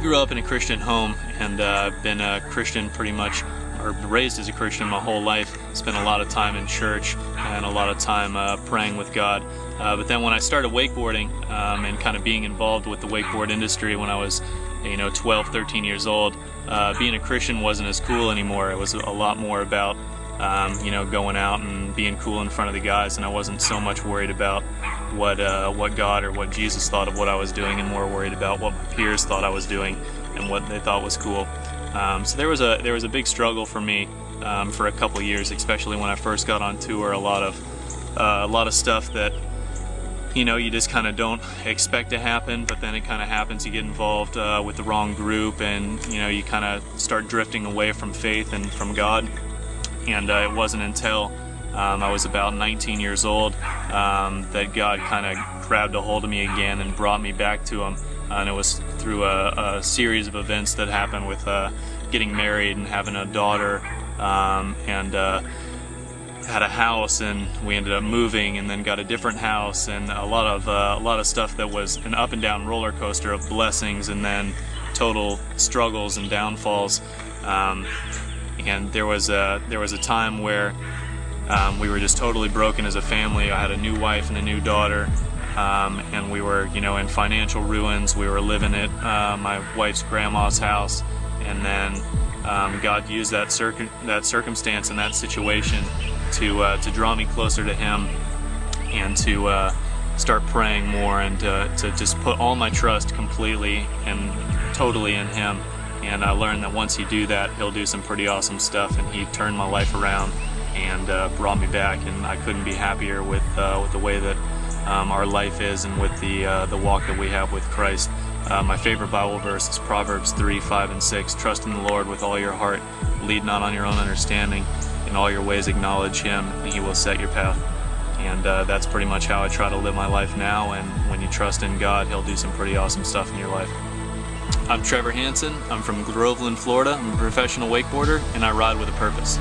grew up in a Christian home, and been a Christian pretty much, or raised as a Christian my whole life. Spent a lot of time in church and a lot of time praying with God. But then when I started wakeboarding and kind of being involved with the wakeboard industry when I was 12, 13 years old, being a Christian wasn't as cool anymore. It was a lot more about going out and being cool in front of the guys, and I wasn't so much worried about what God or what Jesus thought of what I was doing, and more worried about what my peers thought I was doing and what they thought was cool. So there was a big struggle for me for a couple years, especially when I first got on tour. A lot of stuff that you just kind of don't expect to happen, but then it kind of happens. You get involved with the wrong group, and you kind of start drifting away from faith and from God. And it wasn't until I was about 19 years old that God kind of grabbed a hold of me again and brought me back to Him. And it was through a series of events that happened with getting married and having a daughter, and had a house, and we ended up moving, and then got a different house, and a lot of stuff that was an up and down roller coaster of blessings and then total struggles and downfalls. And there was a time where we were just totally broken as a family. I had a new wife and a new daughter, and we were in financial ruins. We were living at my wife's grandma's house, and then God used that circumstance and that situation to draw me closer to Him, and to start praying more, and to just put all my trust completely and totally in Him. And I learned that once you do that, He'll do some pretty awesome stuff, and He turned my life around and brought me back, and I couldn't be happier with the way that our life is, and with the walk that we have with Christ. My favorite Bible verse is Proverbs 3, 5, and 6. Trust in the Lord with all your heart. Lead not on your own understanding. In all your ways acknowledge Him, and He will set your path. And that's pretty much how I try to live my life now. And when you trust in God, He'll do some pretty awesome stuff in your life. I'm Trevor Hansen. I'm from Groveland, Florida. I'm a professional wakeboarder, and I ride with a purpose.